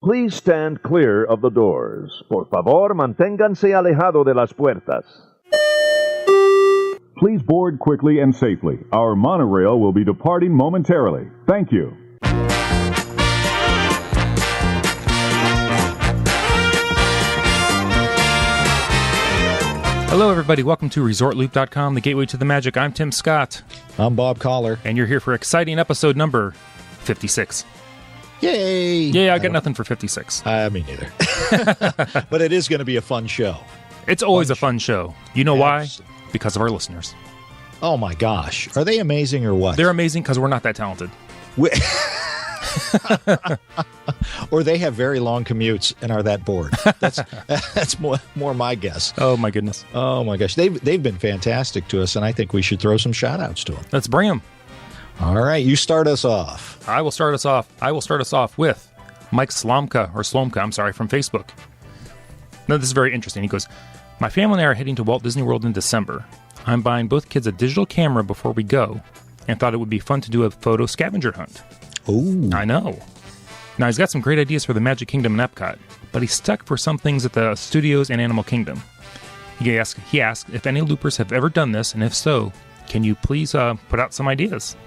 Please stand clear of the doors. Por favor, manténganse alejado de las puertas. Please board quickly and safely. Our monorail will be departing momentarily. Thank you. Hello, everybody. Welcome to ResortLoop.com, the gateway to the magic. I'm Tim Scott. I'm Bob Collar. And you're here for exciting episode number 56. Yay! Yeah, I got nothing for 56. Me neither. But it is going to be a fun show. It's always a fun show. You know why? Because of our listeners. Oh my gosh. Are they amazing or what? They're amazing because we're not that talented. Or they have very long commutes and are that bored. That's more my guess. Oh my goodness. Oh my gosh. They've been fantastic to us, and I think we should throw some shout outs to them. Let's bring them. All right, you start us off. I will start us off with Mike Slomka, from Facebook. Now, this is very interesting. He goes, my family and I are heading to Walt Disney World in December. I'm buying both kids a digital camera before we go and thought it would be fun to do a photo scavenger hunt. Ooh. I know. Now, he's got some great ideas for the Magic Kingdom and Epcot, but he's stuck for some things at the studios and Animal Kingdom. He asked if any loopers have ever done this, and if so, can you please put out some ideas?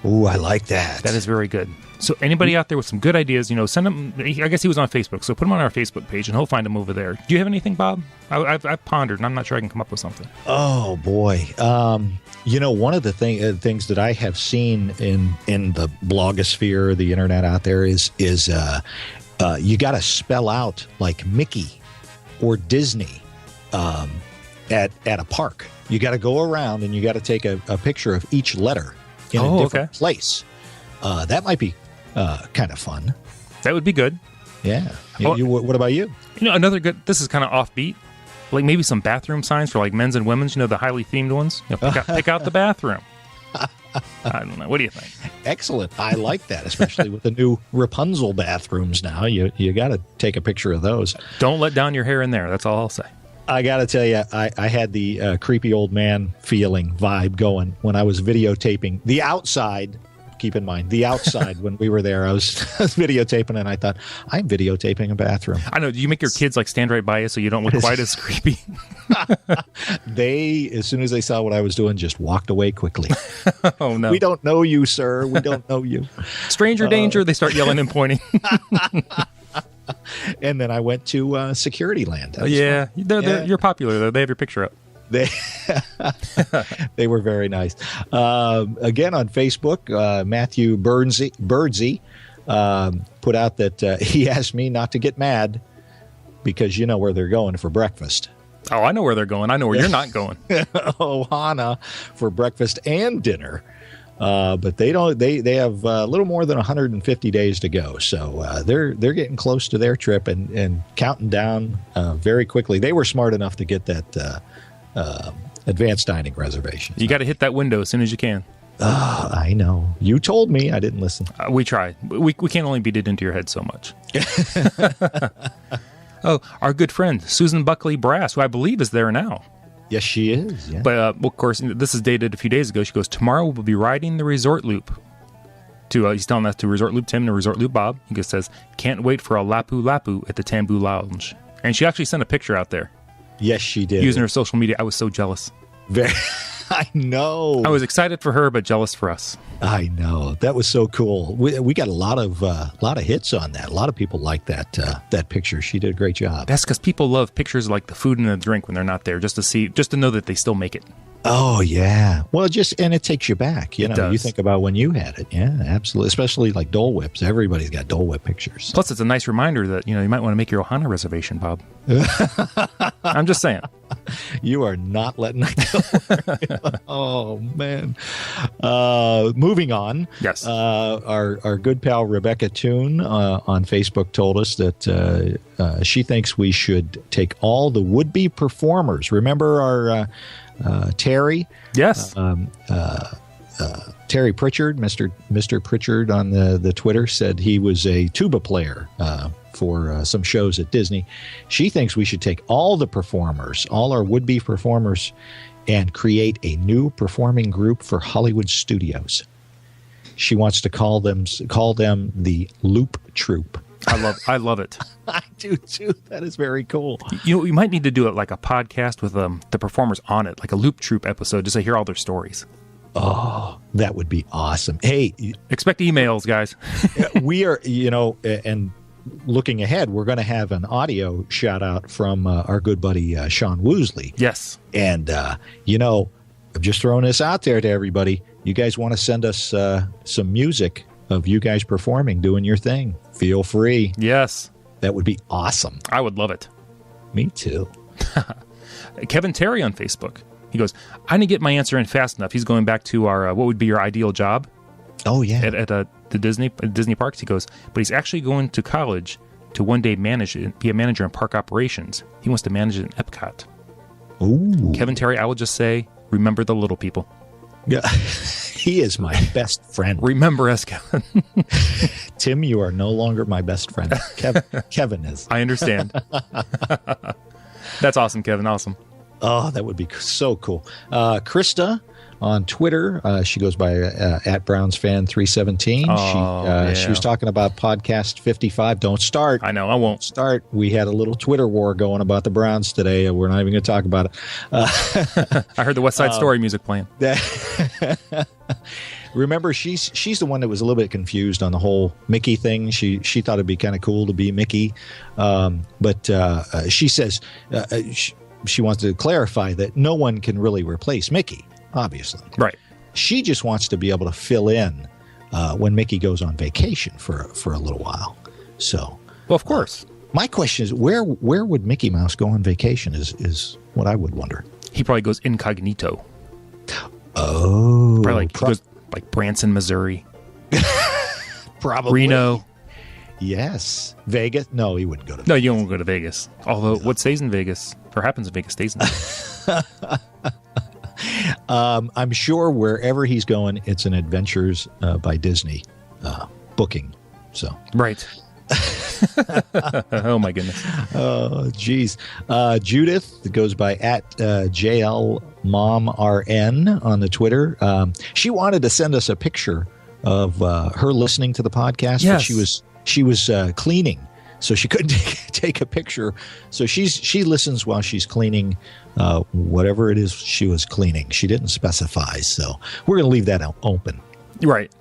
Ooh, I like that. That is very good. So anybody out there with some good ideas, send them. I guess he was on Facebook, so put him on our Facebook page, and he'll find them over there. Do you have anything, Bob? I've pondered, and I'm not sure I can come up with something. Oh, boy. One of the things that I have seen in the blogosphere, the internet out there, is you got to spell out like Mickey or Disney at a park. You got to go around, and you got to take a picture of each letter in a different place. That might be kind of fun. That would be good. Yeah. What about you? Another good, this is kind of offbeat, like maybe some bathroom signs for like men's and women's, the highly themed ones. Pick out the bathroom. I don't know. What do you think? Excellent. I like that, especially with the new Rapunzel bathrooms now. You got to take a picture of those. Don't let down your hair in there. That's all I'll say. I got to tell you, I had the creepy old man vibe going when I was videotaping the outside. Keep in mind, the outside, when we were there, I was videotaping, and I thought, I'm videotaping a bathroom. I know. Do you make your kids stand right by you so you don't look quite as creepy? They, as soon as they saw what I was doing, just walked away quickly. Oh, no. We don't know you, sir. We don't know you. Stranger danger. They start yelling and pointing. And then I went to Security Land. Yeah. You're popular, though. They have your picture up. They were very nice. Again, on Facebook, Matthew Birdsey put out that he asked me not to get mad because you know where they're going for breakfast. Oh, I know where they're going. I know where you're not going. Ohana for breakfast and dinner. But they don't. They have a little more than 150 days to go, so they're getting close to their trip and counting down very quickly. They were smart enough to get that advanced dining reservation. You got to hit that window as soon as you can. I know. You told me. I didn't listen. We tried. We can't only beat it into your head so much. Oh, our good friend Susan Buckley Brass, who I believe is there now. Yes, she is. Yeah. But, of course, this is dated a few days ago. She goes, tomorrow we'll be riding the Resort Loop. He's telling that to Resort Loop Tim and Resort Loop Bob. He just says, can't wait for a Lapu Lapu at the Tambu Lounge. And she actually sent a picture out there. Yes, she did. Using her social media. I was so jealous. I know. I was excited for her, but jealous for us. I know. That was so cool. We got a lot of hits on that. A lot of people like that picture. She did a great job. That's because people love pictures like the food and the drink when they're not there, just to know that they still make it. Oh, yeah. Well, and it takes you back. You does. You think about when you had it. Yeah, absolutely. Especially like Dole Whips. Everybody's got Dole Whip pictures. Plus, it's a nice reminder that, you might want to make your Ohana reservation, Bob. I'm just saying. You are not letting that go. Oh, man. Moving on. Yes. Our good pal Rebecca Toon on Facebook told us that she thinks we should take all the would-be performers. Remember our Terry? Yes. Terry Pritchard, Mr. Pritchard on the Twitter said he was a tuba player for some shows at Disney. She thinks we should take all the performers, all our would-be performers, and create a new performing group for Hollywood studios. She wants to call them the Loop Troupe. I love it. I do too. That is very cool. You might need to do it like a podcast with the performers on it, like a Loop Troop episode, just to hear all their stories. Oh, that would be awesome. Hey, expect emails, guys. We are, and looking ahead, we're going to have an audio shout out from our good buddy Sean Woosley. Yes. And, I'm just throwing this out there to everybody. You guys want to send us some music of you guys performing, doing your thing? Feel free. Yes. That would be awesome. I would love it. Me too. Kevin Terry on Facebook. He goes, I didn't get my answer in fast enough. He's going back to our what would be your ideal job? Oh, yeah. At the Disney parks. He goes, but he's actually going to college to one day be a manager in park operations. He wants to manage it in Epcot. Ooh. Kevin Terry, I will just say, remember the little people. Yeah. He is my best friend. Remember us, Kevin. Tim, you are no longer my best friend. Kevin is. I understand. That's awesome, Kevin. Awesome. Oh, that would be so cool. Krista on Twitter, she goes by at BrownsFan317. Oh, She was talking about podcast 55. Don't start. I know. I won't start. We had a little Twitter war going about the Browns today. We're not even going to talk about it. I heard the West Side Story music playing. Remember, she's the one that was a little bit confused on the whole Mickey thing. She thought it'd be kind of cool to be Mickey, but she says she wants to clarify that no one can really replace Mickey. Obviously, right. She just wants to be able to fill in when Mickey goes on vacation for a little while. So, well, of course. My question is, where would Mickey Mouse go on vacation? Is what I would wonder. He probably goes incognito. Oh, probably he goes like Branson, Missouri. Probably Reno. Yes, Vegas. No, he wouldn't go to. No, you won't go to Vegas. Although, what stays in Vegas or happens in Vegas stays in Vegas. I'm sure wherever he's going, it's an Adventures by Disney booking. So right. Oh my goodness. Oh geez. Judith goes by at JLMomRN on the Twitter. She wanted to send us a picture of her listening to the podcast, yes. But she was cleaning, so she couldn't take a picture. So she listens while she's cleaning whatever it is she was cleaning. She didn't specify, so we're going to leave that open. Right.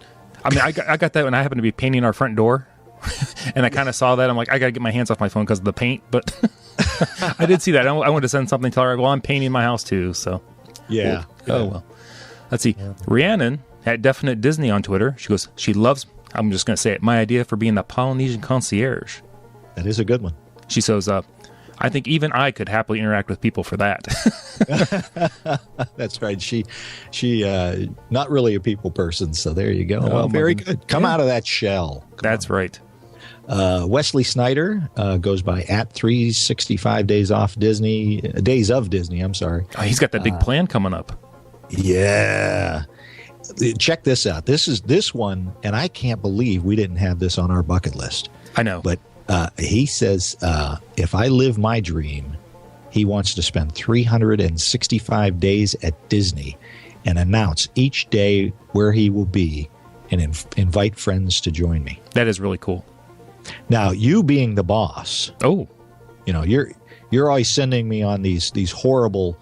I mean, I got that when I happened to be painting our front door, and I kind of saw that. I'm like, I got to get my hands off my phone because of the paint, but I did see that. I wanted to send something to her. Well, I'm painting my house too, so. Yeah. Oh, well. Let's see. Yeah. Rhiannon at Definite Disney on Twitter. She goes, she loves, I'm just going to say it, my idea for being the Polynesian concierge. That is a good one. She says, I think even I could happily interact with people for that. That's right. She not really a people person, so there you go. Oh, well, very good. Come out of that shell. That's right. Wesley Snyder goes by at 365 Days of Disney. I'm sorry. Oh, he's got that big plan coming up. Yeah. Check this out. This one, and I can't believe we didn't have this on our bucket list. I know. But he says, if I live my dream, he wants to spend 365 days at Disney and announce each day where he will be and invite friends to join me. That is really cool. Now, you being the boss, you're always sending me on these horrible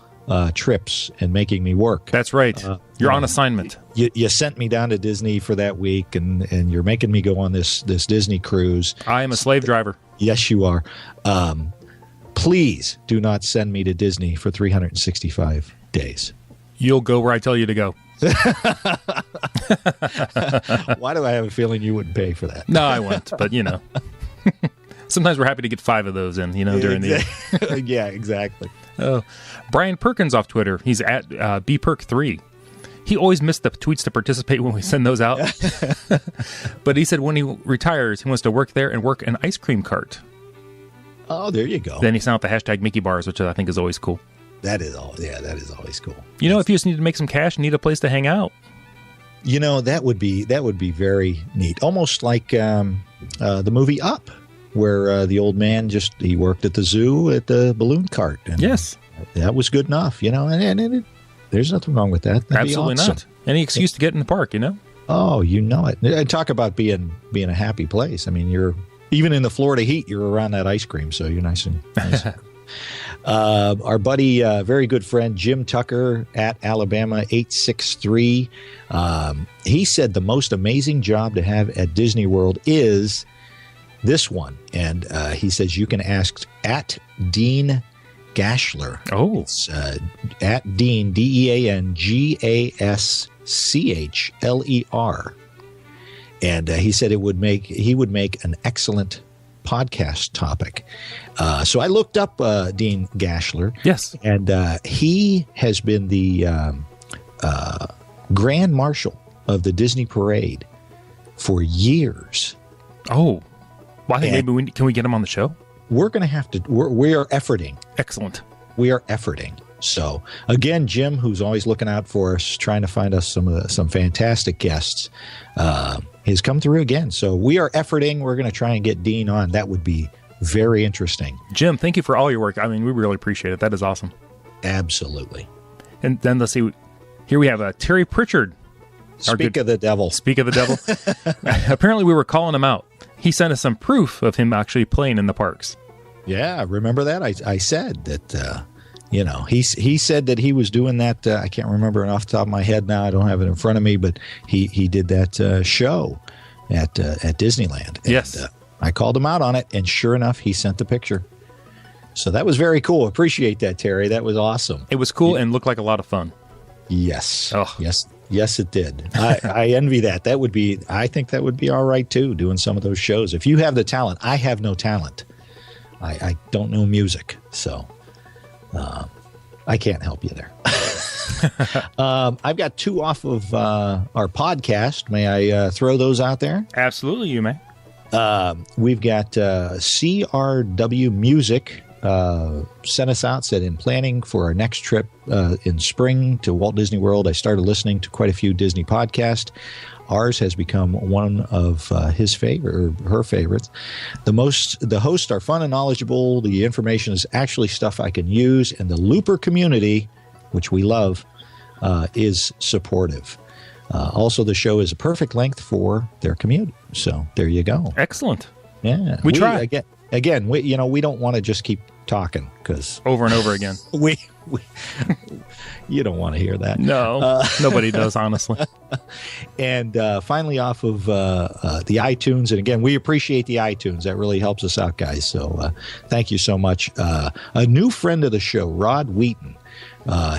trips and making me work. That's right. You're on assignment. You sent me down to Disney for that week, and you're making me go on this Disney cruise. I am a slave driver. Yes, you are. Please do not send me to Disney for 365 days. You'll go where I tell you to go. Why do I have a feeling you wouldn't pay for that? No, I won't, but sometimes we're happy to get 5 of those in, during the year. Yeah, exactly. Oh, Brian Perkins off Twitter. He's at bperk3. He always missed the tweets to participate when we send those out. But he said when he retires, he wants to work there and work an ice cream cart. Oh, there you go. Then he sent out the hashtag Mickey Bars, which I think is always cool. That is always cool. If you just need to make some cash and need a place to hang out. That would be very neat. Almost like the movie Up, where the old man he worked at the zoo at the balloon cart. And yes. That was good enough, and there's nothing wrong with that. That'd Absolutely awesome. not. Any excuse to get in the park, Oh, it. And talk about being a happy place. I mean, you're Even in the Florida heat, you're around that ice cream, so you're nice and nice. Our buddy, very good friend, Jim Tucker at Alabama 863. He said the most amazing job to have at Disney World is this one. And he says you can ask at Dean Gashler. Oh. It's at Dean, DeanGaschler. And he said he would make an excellent podcast topic. So I looked up Dean Gashler. Yes. And he has been the Grand Marshal of the Disney Parade for years. Oh. Well, I think maybe can we get him on the show? We're going to have to, we are efforting. Excellent. We are efforting. So again, Jim, who's always looking out for us, trying to find us some fantastic guests, has come through again. So we are efforting. We're going to try and get Dean on. That would be very interesting. Jim, thank you for all your work. I mean, we really appreciate it. That is awesome. Absolutely. And then let's see. Here we have Terry Pritchard. Speak of the devil. Speak of the devil. Apparently, we were calling him out. He sent us some proof of him actually playing in the parks. Yeah, remember that? I said that, he said that he was doing that. I can't remember it off the top of my head now. I don't have it in front of me, but he did that show at Disneyland. And, yes. I called him out on it, and sure enough, he sent the picture. So that was very cool. Appreciate that, Terry. That was awesome. It was cool and looked like a lot of fun. Yes. Oh. Yes, it did. I envy that. I think that would be all right, too, doing some of those shows. If you have the talent, I have no talent. I don't know music, so I can't help you there. I've got 2 off of our podcast. May I throw those out there? Absolutely, you may. We've got CRW Music sent us out, said in planning for our next trip in spring to Walt Disney World, I started listening to quite a few Disney podcasts. Ours has become one of his favorite or her favorites. The hosts are fun and knowledgeable. The information is actually stuff I can use, and the Looper community, which we love, is supportive. Also, the show is a perfect length for their commute. So there you go. Excellent. Yeah, we try again. We don't want to just keep talking because over and over again. we you don't want to hear that. No, nobody does, honestly. And finally, off of the iTunes, and again, we appreciate the iTunes. That really helps us out, guys. So thank you so much. A new friend of the show, Rod Wheaton.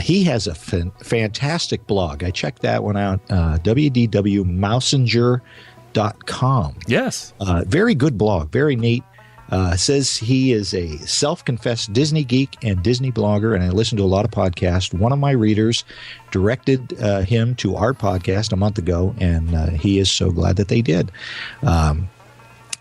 He has a fantastic blog. I checked that one out, www.mousinger.com. Yes. Very good blog, very neat. Says he is a self-confessed Disney geek and Disney blogger, and I listen to a lot of podcasts. One of my readers directed him to our podcast a month ago, and he is so glad that they did.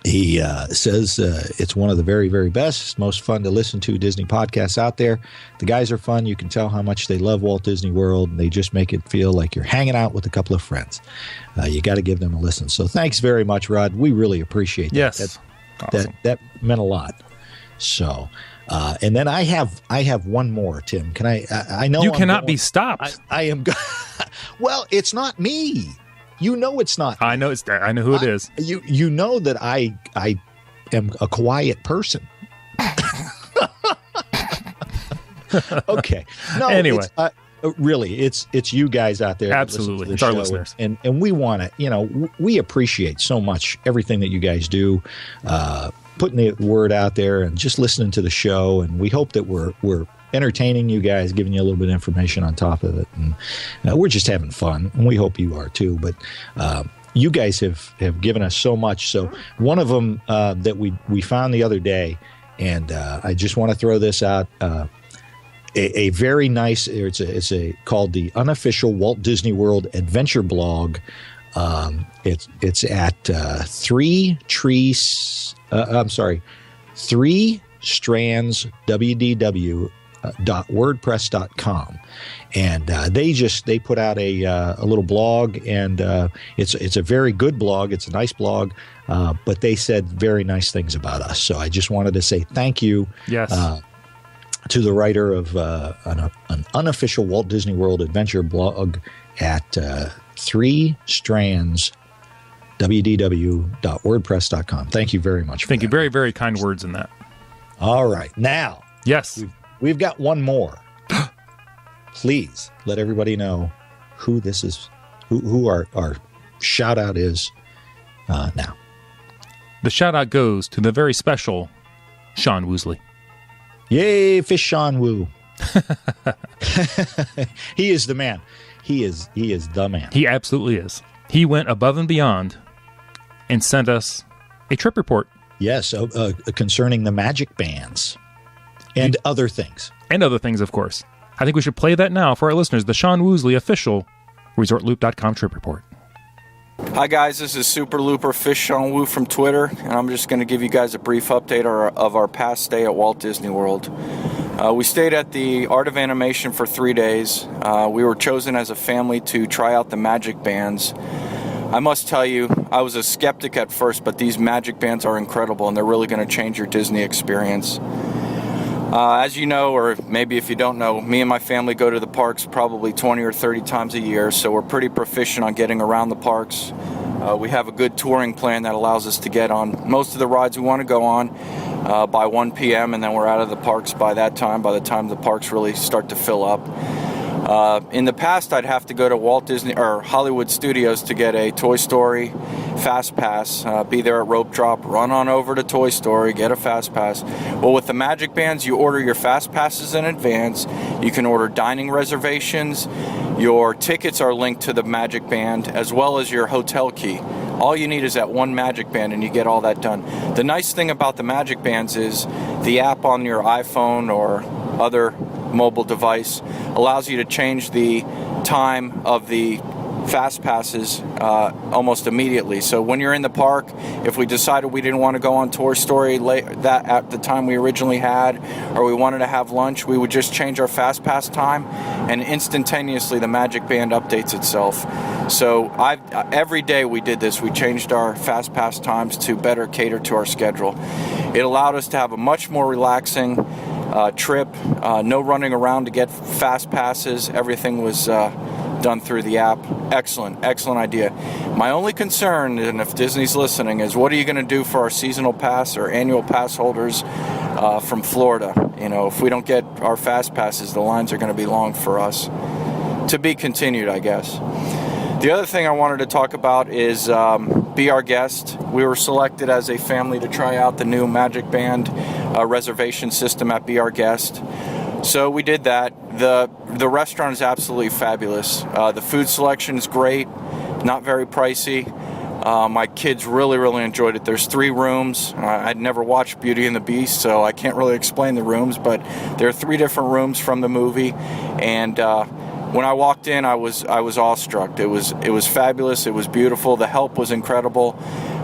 He says it's one of the very, very best, most fun to listen to Disney podcasts out there. The guys are fun. You can tell how much they love Walt Disney World, and they just make it feel like you're hanging out with a couple of friends. You got to give them a listen. So thanks very much, Rod. We really appreciate that. Yes. Awesome. That meant a lot. So, and then I have one more, Tim. Can I know you cannot be stopped. I am. Well, it's not me. You know it's not. I know who it is. You know that I am a quiet person. Okay. No. Anyway. Really, it's you guys out there. Absolutely, it's our listeners, and we want to. We appreciate so much everything that you guys do, putting the word out there and just listening to the show. And we hope that we're entertaining you guys, giving you a little bit of information on top of it, and we're just having fun. And we hope you are too. But you guys have given us so much. So one of them that we found the other day, and I just want to throw this out. A very nice. It's called the Unofficial Walt Disney World Adventure Blog. It's at Three Strands wdw.wordpress.com, and they put out a little blog, and it's a very good blog. It's a nice blog, but they said very nice things about us. So I just wanted to say thank you. Yes. To the writer of an unofficial Walt Disney World adventure blog at 3strands.wordpress.com. wdw.wordpress.com. Thank you very much. Thank you. Very, very kind words in that. All right. Now, yes, we've got one more. Please let everybody know who this is, who our shout out is now. The shout out goes to the very special Sean Woosley. Yay, Fish Sean Woo. He is the man. He is the man. He absolutely is. He went above and beyond and sent us a trip report. Yes, concerning the magic bands and other things. And other things, of course. I think we should play that now for our listeners. The Sean Woosley official ResortLoop.com trip report. Hi guys, this is Super Looper Fish Sean Woo from Twitter, and I'm just going to give you guys a brief update of our past stay at Walt Disney World. We stayed at the Art of Animation for 3 days. We were chosen as a family to try out the magic bands. I must tell you, I was a skeptic at first, but these magic bands are incredible, and they're really going to change your Disney experience. As you know, or maybe if you don't know, me and my family go to the parks probably 20 or 30 times a year, so we're pretty proficient on getting around the parks. We have a good touring plan that allows us to get on most of the rides we want to go on by 1 p.m., and then we're out of the parks by the time the parks really start to fill up. In the past, I'd have to go to Walt Disney or Hollywood Studios to get a Toy Story Fastpass, be there at rope drop, run on over to Toy Story, get a Fastpass. Well, with the Magic Bands, you order your Fastpasses in advance. You can order dining reservations. Your tickets are linked to the Magic Band as well as your hotel key. All you need is that one Magic Band and you get all that done. The nice thing about the Magic Bands is the app on your iPhone or other mobile device allows you to change the time of the fast passes almost immediately. So when you're in the park, if we decided we didn't want to go on Toy Story that at the time we originally had, or we wanted to have lunch, we would just change our fast pass time, and instantaneously the Magic Band updates itself. So every day we did this. We changed our fast pass times to better cater to our schedule. It allowed us to have a much more relaxing trip. No running around to get fast passes. Everything was done through the app. Excellent idea. My only concern, and if Disney's listening, is what are you going to do for our seasonal pass or annual pass holders from Florida? You know, if we don't get our fast passes, the lines are going to be long for us. To be continued, I guess. The other thing I wanted to talk about is Be Our Guest. We were selected as a family to try out the new Magic Band reservation system at Be Our Guest. So we did that. The restaurant is absolutely fabulous. The food selection is great, not very pricey. My kids really enjoyed it. There's 3 rooms. I'd never watched Beauty and the Beast, so I can't really explain the rooms, but there are 3 different rooms from the movie, and when I walked in, I was awestruck. It was fabulous. It was beautiful. The help was incredible.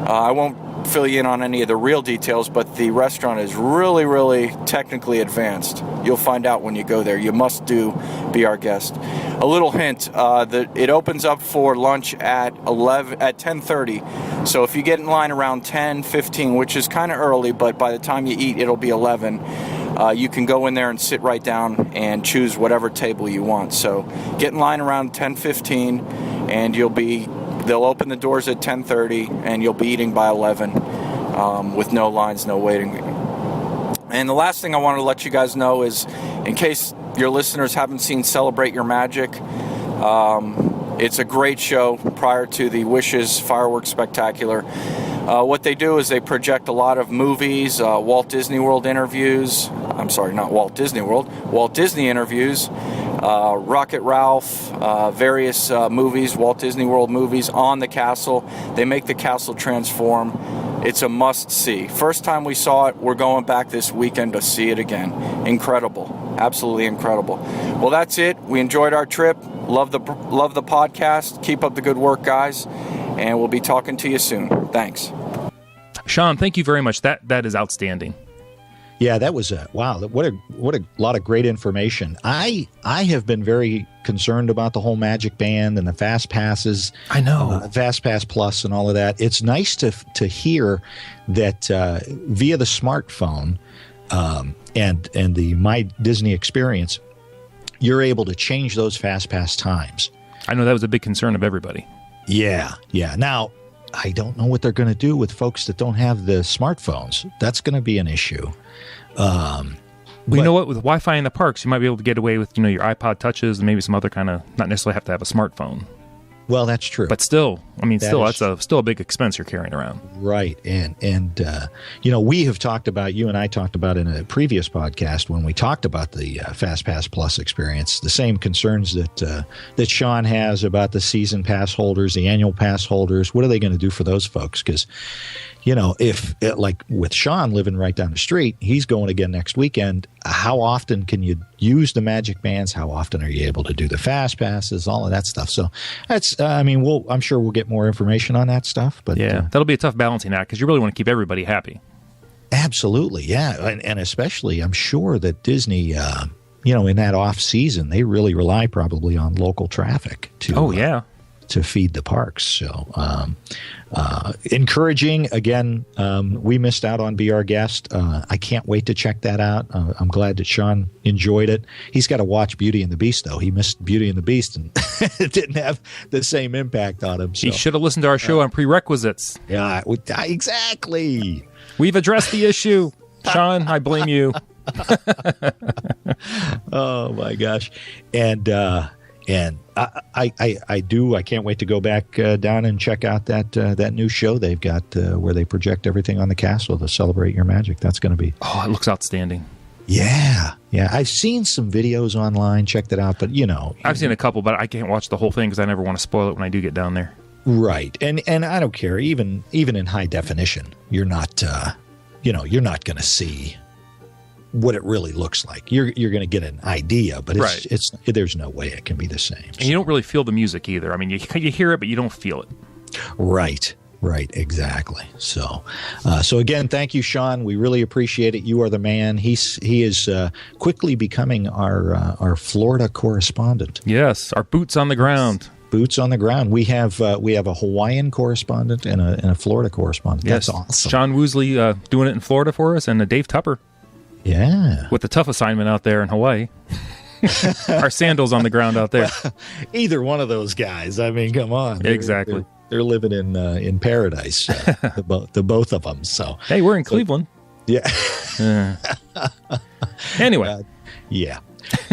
I won't fill you in on any of the real details, but the restaurant is really technically advanced. You'll find out when you go there. You must Be Our Guest. A little hint: it opens up for lunch at 10:30. So if you get in line around 10:15, which is kind of early, but by the time you eat, it'll be 11. You can go in there and sit right down and choose whatever table you want. So get in line around 10:15, and they'll open the doors at 10:30, and you'll be eating by 11 with no lines, no waiting. And the last thing I want to let you guys know is, in case your listeners haven't seen Celebrate Your Magic, it's a great show prior to the Wishes Fireworks Spectacular. What they do is they project a lot of movies, Walt Disney World interviews. I'm sorry, not Walt Disney World. Walt Disney interviews, Rocket Ralph, various movies, Walt Disney World movies on the castle. They make the castle transform. It's a must-see. First time we saw it, we're going back this weekend to see it again. Incredible. Absolutely incredible. Well, that's it. We enjoyed our trip. Love the podcast. Keep up the good work, guys. And we'll be talking to you soon. Thanks. Sean, thank you very much. That is outstanding. Yeah, that was wow. What a lot of great information. I have been very concerned about the whole Magic Band and the Fast Passes. I know Fast Pass Plus and all of that. It's nice to hear that via the smartphone and the My Disney experience, you're able to change those Fast Pass times. I know that was a big concern of everybody. Yeah. Now, I don't know what they're going to do with folks that don't have the smartphones. That's going to be an issue. Well, you know what? With Wi-Fi in the parks, you might be able to get away with, your iPod touches and maybe some other kind of, not necessarily have to have a smartphone. Well, that's true. But still, that's still a big expense you're carrying around. Right. And we have talked about, you and I talked about in a previous podcast when we talked about the FastPass Plus experience, the same concerns that Sean has about the season pass holders, the annual pass holders. What are they going to do for those folks? Because, if like with Sean living right down the street, he's going again next weekend. How often can you use the Magic Bands? How often are you able to do the Fast Passes? All of that stuff. So that's, I'm sure we'll get more information on that stuff. But yeah, that'll be a tough balancing act because you really want to keep everybody happy. Absolutely, yeah, and especially I'm sure that Disney, in that off season, they really rely probably on local traffic to. To feed the parks. So encouraging. Again, we missed out on Be Our Guest. I can't wait to check that out. I'm glad that Sean enjoyed it. He's got to watch Beauty and the Beast, though. He missed Beauty and the Beast, and it didn't have the same impact on him. So. He should have listened to our show on prerequisites. Yeah, exactly. We've addressed the issue. Sean, I blame you. Oh, my gosh. And I can't wait to go back down and check out that new show they've got where they project everything on the castle to celebrate your magic. That's going to be. Oh, it looks outstanding. Yeah. I've seen some videos online, checked it out, but I've seen a couple, but I can't watch the whole thing because I never want to spoil it when I do get down there. Right, and I don't care. Even in high definition, you're not you're not going to see what it really looks like. You're going to get an idea, but it's there's no way it can be the same. And you don't really feel the music either. I mean, you hear it, but you don't feel it. Right, exactly. So again, thank you, Sean. We really appreciate it. You are the man. He is quickly becoming our Florida correspondent. Yes, our boots on the ground. Boots on the ground. We have a Hawaiian correspondent and a Florida correspondent. Yes. That's awesome. John Woosley doing it in Florida for us, and Dave Tupper. Yeah. With the tough assignment out there in Hawaii. Our sandals on the ground out there. Either one of those guys. I mean, come on. Exactly. They're living in paradise, the both of them. So hey, we're in Cleveland. Yeah. Anyway. Yeah.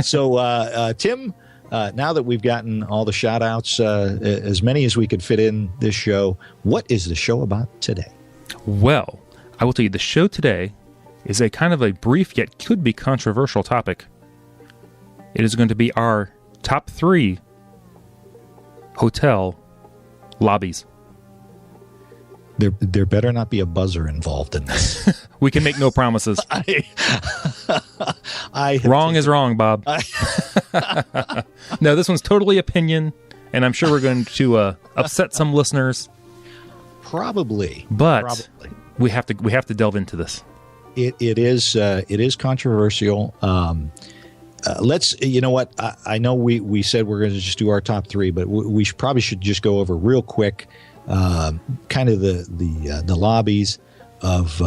So, Tim, now that we've gotten all the shout-outs, as many as we could fit in this show, what is the show about today? Well, I will tell you, the show today is a kind of a brief yet could be controversial topic. It is going to be our top 3 hotel lobbies. There better not be a buzzer involved in this. We can make no promises. Wrong is wrong, Bob. No, this one's totally opinion, and I'm sure we're going to upset some listeners. Probably. But we have to delve into this. It is controversial. Let's, you know what? I know we said we're going to just do our top 3, but we probably should just go over real quick, kind of the lobbies of,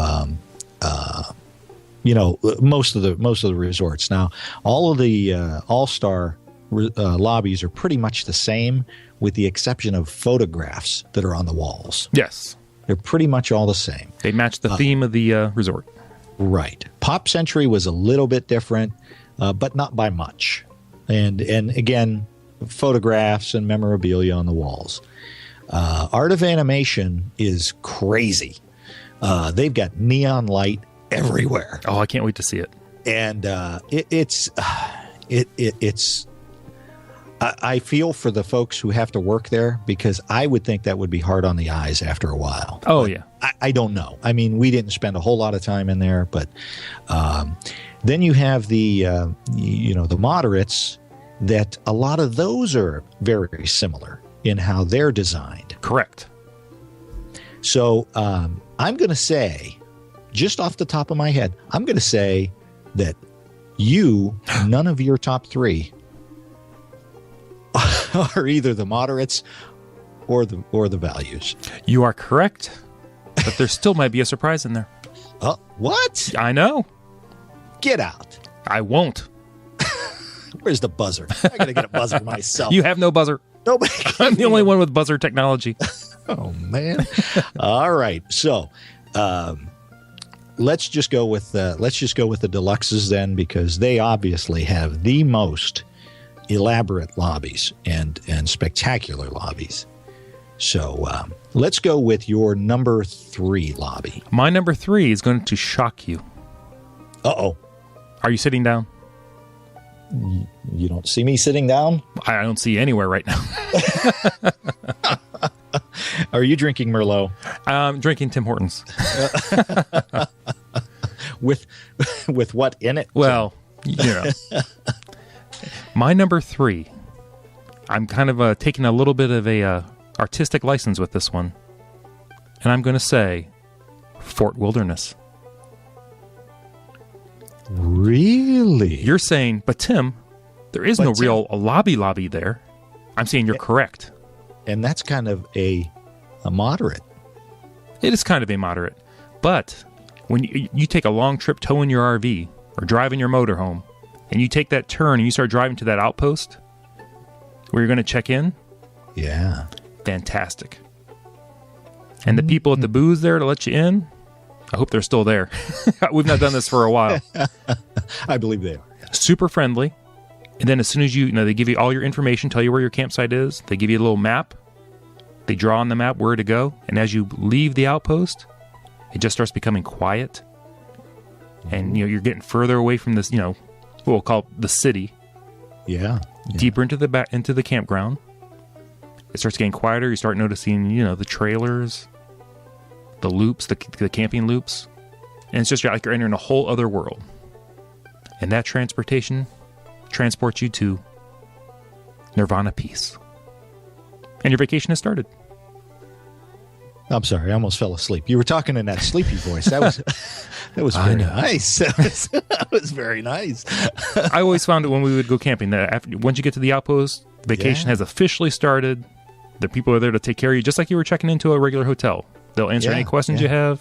most of the resorts. Now, all of the all-star lobbies are pretty much the same, with the exception of photographs that are on the walls. Yes, they're pretty much all the same. They match the theme of the resort. Right. Pop Century was a little bit different, but not by much. And again, photographs and memorabilia on the walls. Art of Animation is crazy. They've got neon light everywhere. Oh, I can't wait to see it. And it's I feel for the folks who have to work there, because I would think that would be hard on the eyes after a while. Oh, but yeah. I don't know. I mean, we didn't spend a whole lot of time in there, but then you have the moderates, that a lot of those are very similar in how they're designed. Correct. So I'm going to say, just off the top of my head, I'm going to say that none of your top 3 are either the moderates or the values. You are correct, but there still might be a surprise in there. What? I know. Get out. I won't. Where's the buzzer? I gotta get a buzzer myself. You have no buzzer. Nobody. I'm the only one with buzzer technology. Oh man! All right, so let's just go with the deluxes then, because they obviously have the most elaborate lobbies and spectacular lobbies. So let's go with your number 3 lobby. My number 3 is going to shock you. Uh-oh. Are you sitting down? You don't see me sitting down? I don't see you anywhere right now. Are you drinking Merlot? I'm drinking Tim Hortons. With what in it? Well, my number 3. I'm kind of taking a little bit of a artistic license with this one, and I'm going to say Fort Wilderness. Really? You're saying, but Tim, there is no real lobby there. I'm saying you're correct. And that's kind of a moderate. It is kind of a moderate. But when you take a long trip towing your RV or driving your motorhome, and you take that turn and you start driving to that outpost where you're going to check in. Yeah. Fantastic. And the people at the booths there to let you in, I hope they're still there. We've not done this for a while. I believe they are. Yeah. Super friendly. And then as soon as they give you all your information, tell you where your campsite is. They give you a little map. They draw on the map where to go. And as you leave the outpost, it just starts becoming quiet. And, you're getting further away from this, what we'll call the city. Yeah. Deeper into the campground. It starts getting quieter. You start noticing, the trailers, the loops, the camping loops. And it's just like you're entering a whole other world. And that transportation transports you to Nirvana peace. And your vacation has started. I'm sorry, I almost fell asleep. You were talking in that sleepy voice. That was very nice. That was very nice. I always found it when we would go camping that once you get to the outpost, vacation has officially started. The people are there to take care of you, just like you were checking into a regular hotel. They'll answer any questions you have.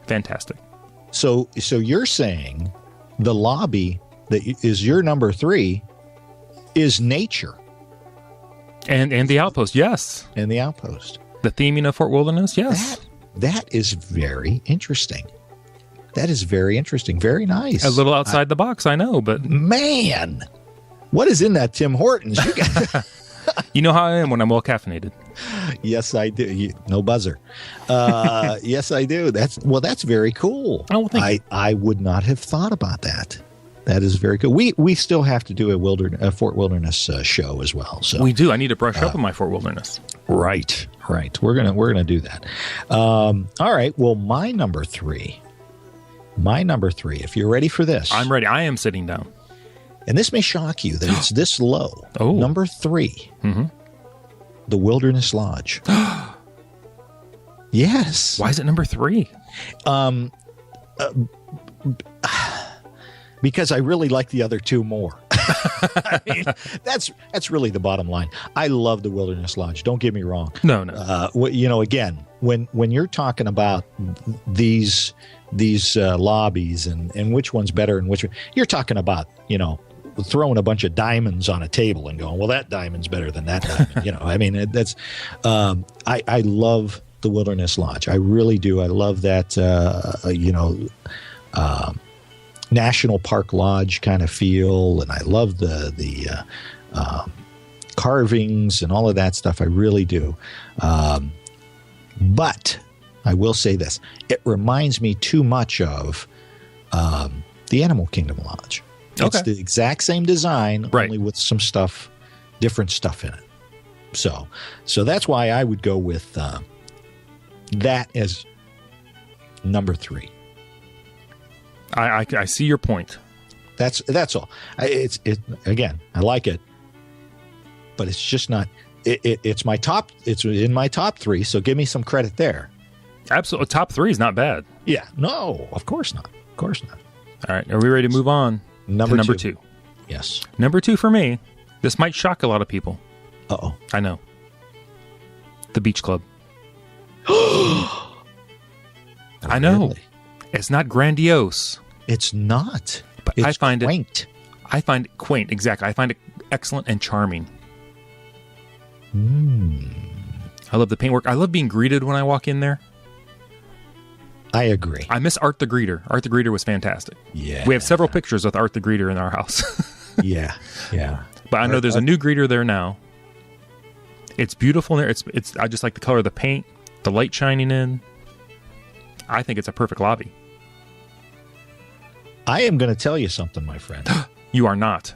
Fantastic. So you're saying the lobby that is your number 3 is nature. And the outpost, yes. And the outpost. The theming of Fort Wilderness, yes. That is very interesting. That is very interesting. Very nice. A little outside the box, I know, but... Man, what is in that Tim Hortons? You know how I am when I'm well caffeinated. Yes, I do. No buzzer. Yes, I do. That's very cool. Oh, thank you. I would not have thought about that. That is very cool. We still have to do a Fort Wilderness show as well. So we do. I need to brush up on my Fort Wilderness. Right. We're gonna do that. All right. Well, my number 3. If you're ready for this, I'm ready. I am sitting down. And this may shock you that it's this low. Oh. Number 3. Mm-hmm. The Wilderness Lodge. Yes. Why is it number 3? Because I really like the other 2 more. I mean, that's really the bottom line. I love the Wilderness Lodge. Don't get me wrong. No. Again, when you're talking about these lobbies and which one's better and which one, you're talking about, throwing a bunch of diamonds on a table and going, well, that diamond's better than that diamond. I mean, that's I love the Wilderness Lodge. I really do. I love that. National Park Lodge kind of feel, and I love the carvings and all of that stuff. I really do. But I will say this: it reminds me too much of the Animal Kingdom Lodge. It's the exact same design, only with some different stuff in it. So that's why I would go with that as number 3. I see your point. That's all. Again, I like it, but it's just not. It's my top. It's in my top 3. So give me some credit there. Absolutely, top 3 is not bad. Yeah. No, of course not. Of course not. All right, are we ready to move on? Number 2. Yes. Number 2 for me. This might shock a lot of people. Uh-oh. I know. The Beach Club. I know. Really? It's not grandiose. It's not. But it's I find quaint. I find it quaint, exactly. I find it excellent and charming. I love the paintwork. I love being greeted when I walk in there. I agree. I miss Art the Greeter. Art the Greeter was fantastic. Yeah. We have several pictures with Art the Greeter in our house. Yeah. But I know there's a new greeter there now. It's beautiful in there. It's. I just like the color of the paint, the light shining in. I think it's a perfect lobby. I am going to tell you something, my friend. You are not.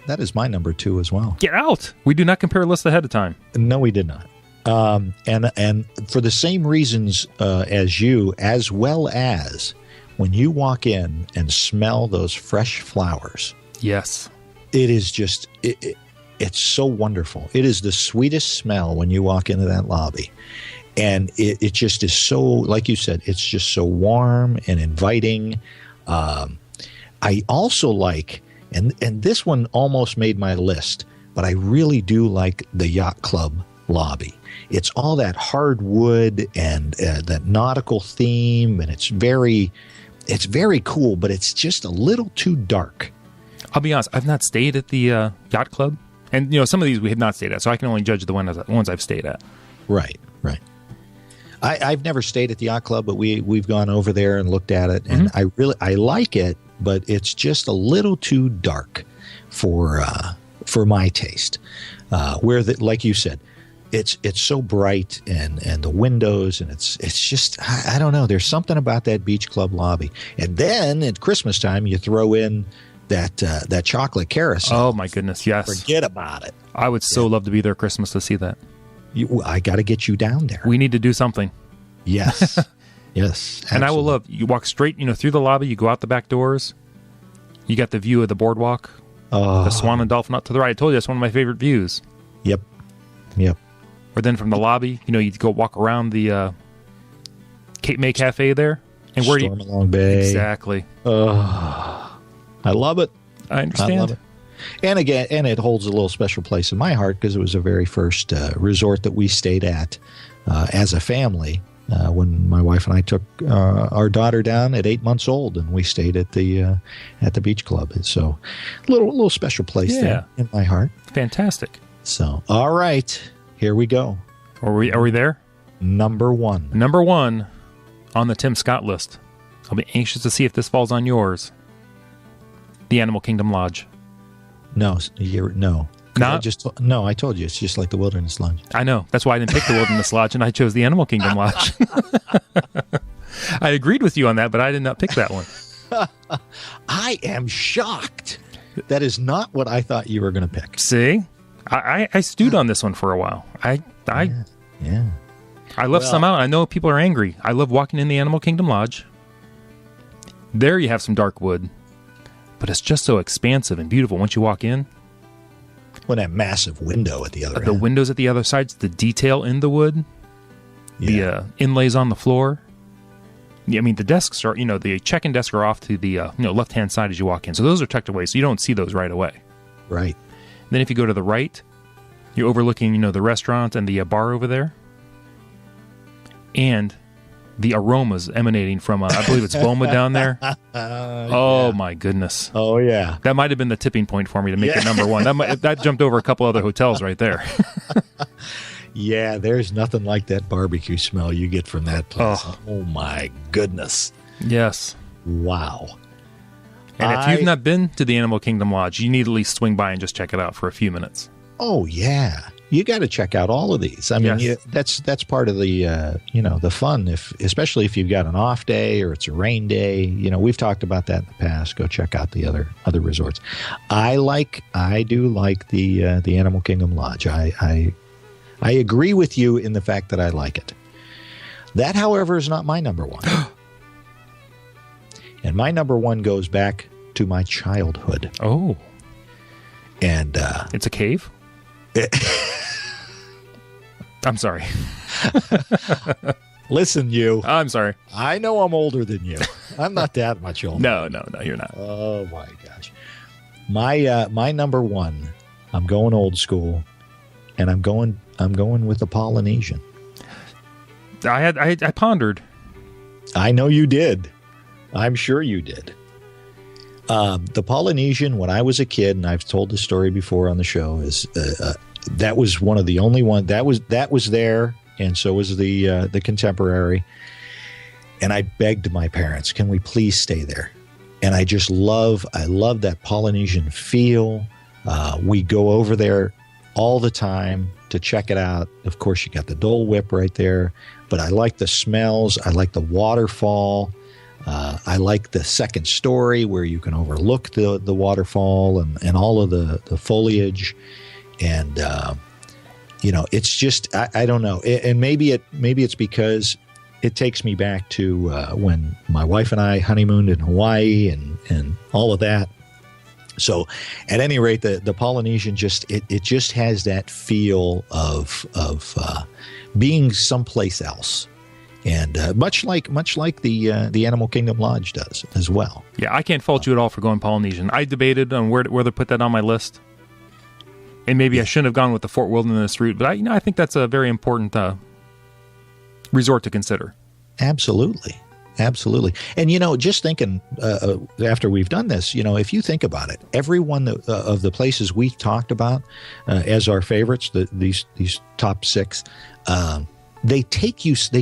That is my number 2 as well. Get out. We do not compare lists ahead of time. No, we did not. And for the same reasons as you, as well as when you walk in and smell those fresh flowers. Yes. It is just, it's so wonderful. It is the sweetest smell when you walk into that lobby. And it just is so, like you said, it's just so warm and inviting. I also like, and this one almost made my list, but I really do like the Yacht Club lobby. It's all that hardwood and that nautical theme, and it's very cool, but it's just a little too dark. I'll be honest, I've not stayed at the Yacht Club. And, some of these we have not stayed at, so I can only judge the ones I've stayed at. Right. I've never stayed at the Yacht Club, but we've gone over there and looked at it, and I like it, but it's just a little too dark for my taste. Where like you said, it's so bright and the windows, and it's just I don't know. There's something about that beach club lobby, and then at Christmas time you throw in that chocolate carousel. Oh my goodness, yes. Forget about it. I would so love to be there at Christmas to see that. I got to get you down there. We need to do something. Yes. Yes. Absolutely. And I will love, you walk straight, through the lobby, you go out the back doors, you got the view of the boardwalk, the Swan and Dolphin out to the right. I told you that's one of my favorite views. Yep. Or then from the lobby, you go walk around the Cape May Cafe there. And where Stormalong Bay. Exactly. I love it. I understand. I love it. And again, it holds a little special place in my heart because it was the very first resort that we stayed at as a family when my wife and I took our daughter down at 8 months old, and we stayed at the beach club. And so, a little special place there in my heart. Fantastic. So, all right, here we go. Are we there? Number 1. Number 1 on the Tim Scott list. I'll be anxious to see if this falls on yours. The Animal Kingdom Lodge. No. Not? I told you it's just like the Wilderness Lodge. I know. That's why I didn't pick the Wilderness Lodge, and I chose the Animal Kingdom Lodge. I agreed with you on that, but I did not pick that one. I am shocked. That is not what I thought you were going to pick. See, I stewed on this one for a while. I left some out. I know people are angry. I love walking in the Animal Kingdom Lodge. There you have some dark wood, but it's just so expansive and beautiful once you walk in. Well, that massive window at the other end. The windows at the other sides, the detail in the wood, the inlays on the floor. I mean, the desks are, the check-in desks are off to the left-hand side as you walk in. So those are tucked away, so you don't see those right away. Right. Then if you go to the right, you're overlooking, the restaurant and the bar over there. And the aromas emanating from, I believe it's Boma down there. My goodness. Oh, yeah. That might have been the tipping point for me to make it number 1. That jumped over a couple other hotels right there. Yeah, there's nothing like that barbecue smell you get from that place. Oh my goodness. Yes. Wow. And if you've not been to the Animal Kingdom Lodge, you need to at least swing by and just check it out for a few minutes. Oh, yeah. You got to check out all of these. I mean, that's part of the the fun. Especially if you've got an off day or it's a rain day. We've talked about that in the past. Go check out the other resorts. I do like the Animal Kingdom Lodge. I agree with you in the fact that I like it. That, however, is not my number 1. And my number 1 goes back to my childhood. Oh, and it's a cave. I'm sorry. Listen, you. I'm sorry. I know I'm older than you. I'm not that much older. No, you're not. Oh my gosh. My number 1. I'm going old school, and I'm going with the Polynesian. I pondered. I know you did. I'm sure you did. The Polynesian, when I was a kid, and I've told this story before on the show, is that was one of the only one that was there, and so was the Contemporary. And I begged my parents, can we please stay there? And I love that Polynesian feel. We go over there all the time to check it out. Of course, you got the Dole Whip right there, but I like the smells. I like the waterfall. I like the second story where you can overlook the waterfall and all of the foliage. And, it's just, I don't know. And maybe it's because it takes me back to when my wife and I honeymooned in Hawaii and all of that. So at any rate, the Polynesian it just has that feel of being someplace else. And much like the Animal Kingdom Lodge does as well. Yeah, I can't fault you at all for going Polynesian. I debated on whether to put that on my list. And maybe I shouldn't have gone with the Fort Wilderness route, but I think that's a very important resort to consider. Absolutely. And, just thinking after we've done this, if you think about it, every one of the places we talked about as our favorites, these top 6, they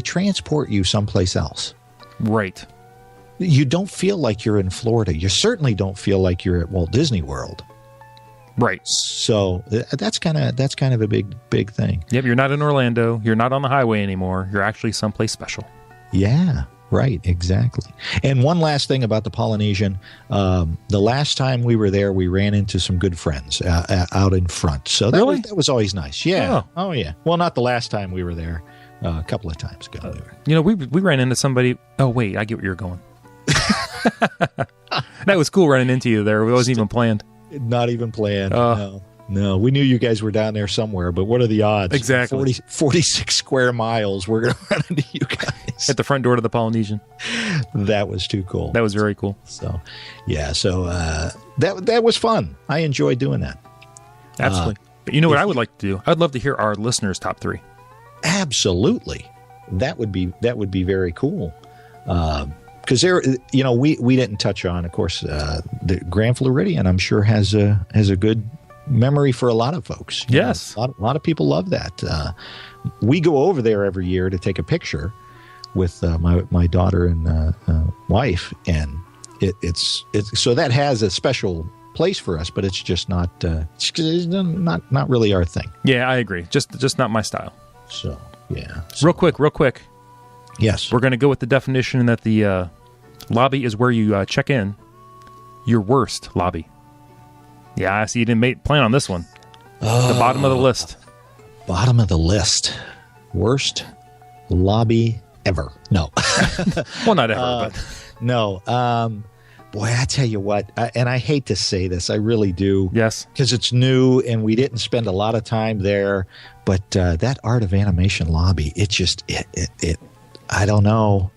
transport you someplace else. Right. You don't feel like you're in Florida. You certainly don't feel like you're at Walt Disney World. Right. So that's kind of a big thing. Yep. You're not in Orlando. You're not on the highway anymore. You're actually someplace special. Yeah. Right. Exactly. And one last thing about the Polynesian, the last time we were there, we ran into some good friends out in front. So that was always nice. Yeah. Oh yeah. Well, not the last time we were there. A couple of times ago. We ran into somebody. Oh wait, I get where you're going. That was cool running into you there. It wasn't even planned. Not even planned. No. We knew you guys were down there somewhere, but what are the odds? Exactly. 46 square miles. We're going to run into you guys at the front door to the Polynesian. That was too cool. That was very cool. So, yeah. So that was fun. I enjoyed doing that. Absolutely. But you know what I would like to do? I'd love to hear our listeners' top 3. Absolutely. That would be very cool. Because there, we didn't touch on, of course, the Grand Floridian. I'm sure has a good memory for a lot of folks. Yes, a lot of people love that. We go over there every year to take a picture with my daughter and wife, and it's so that has a special place for us. But it's just not really our thing. Yeah, I agree. Just not my style. So yeah. Real quick. Yes. We're going to go with the definition that the lobby is where you check in. Your worst lobby. Yeah, I see you didn't plan on this one. The bottom of the list. Bottom of the list. Worst lobby ever. No. Well, not ever, but. No. Boy, I tell you what, and I hate to say this, I really do. Yes. Because it's new and we didn't spend a lot of time there. But that Art of Animation lobby, it I don't know.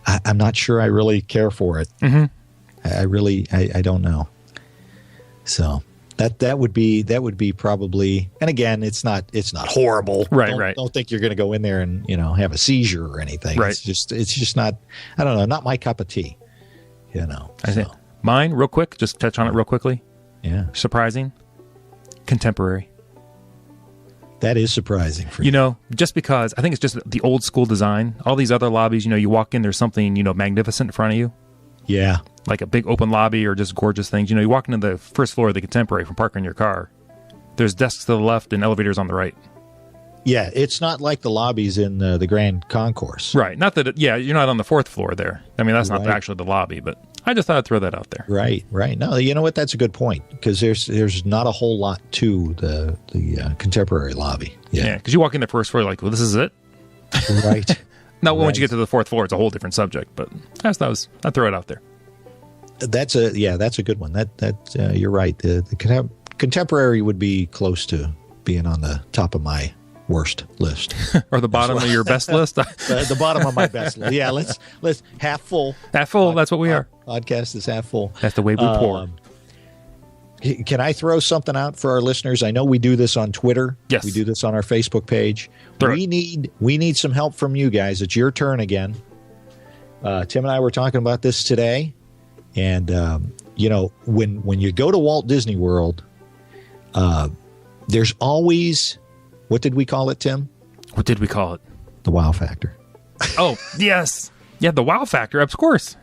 I'm not sure I really care for it. Mm-hmm. I don't know. So that would be probably, and again, it's not horrible. Right. Don't think you're going to go in there and have a seizure or anything. Right. It's just not. I don't know. Not my cup of tea. I think mine real quick. Just touch on it real quickly. Yeah. Surprising. Contemporary. That is surprising for you. Just because I think it's just the old school design. All these other lobbies, you walk in, there's something, magnificent in front of you. Yeah. Like a big open lobby or just gorgeous things. You walk into the first floor of the Contemporary from parking your car. There's desks to the left and elevators on the right. Yeah, it's not like the lobbies in the Grand Concourse. Right. Not that, you're not on the 4th floor there. I mean, that's not actually the lobby, but I just thought I'd throw that out there. Right. No, you know what? That's a good point because there's not a whole lot to the Contemporary lobby. Yeah, because you walk in the first floor, you're like, well, this is it? Right. Now, once you get to the 4th floor, it's a whole different subject, but I'd throw it out there. That's a good one. That you're right. The Contemporary would be close to being on the top of my worst list, or the bottom of your best list. The bottom of my best list. Yeah, let's half full. Half full. That's what we are. Podcast is half full. That's the way we pour. Can I throw something out for our listeners? I know we do this on Twitter. Yes, we do this on our Facebook page. We need some help from you guys. It's your turn again. Tim and I were talking about this today, and when you go to Walt Disney World, there's always, what did we call it, Tim? What did we call it? The wow factor. Oh, yes. Yeah, the wow factor, of course.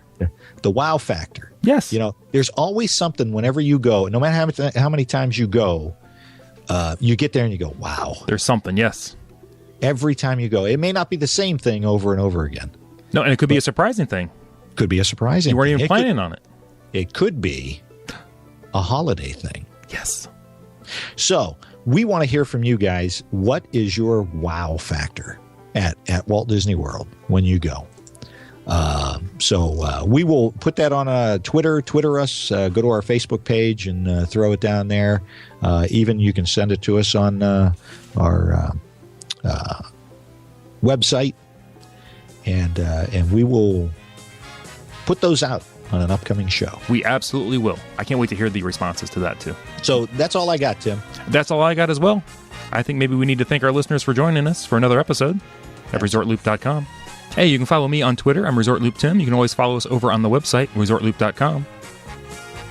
The wow factor. Yes. You know, there's always something whenever you go, no matter how many times you go, you get there and you go, wow. There's something, yes. Every time you go. It may not be the same thing over and over again. No, and it could be a surprising thing. Could be a surprising You weren't thing. even planning on it. It could be a holiday thing. Yes. So we want to hear from you guys. What is your wow factor at Walt Disney World when you go? So we will put that on Twitter us, go to our Facebook page and throw it down there. Even you can send it to us on our website, and we will put those out on an upcoming show. We absolutely will. I can't wait to hear the responses to that, too. So that's all I got, Tim. That's all I got as well. I think maybe we need to thank our listeners for joining us for another episode at ResortLoop.com. Hey, you can follow me on Twitter. I'm ResortLoop Tim. You can always follow us over on the website, ResortLoop.com.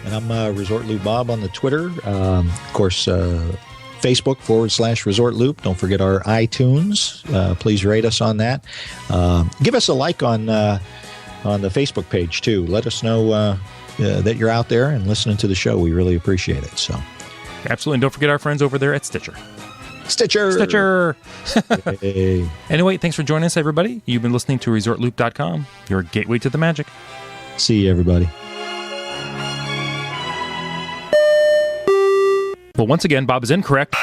And I'm Resort Loop Bob on the Twitter. Of course, Facebook/Resort Loop. Don't forget our iTunes. Please rate us on that. Give us a like on the Facebook page, too. Let us know that you're out there and listening to the show. We really appreciate it. So, absolutely. And don't forget our friends over there at Stitcher. Stitcher! Hey. Anyway, thanks for joining us, everybody. You've been listening to ResortLoop.com, your gateway to the magic. See you, everybody. Well, once again, Bob is incorrect.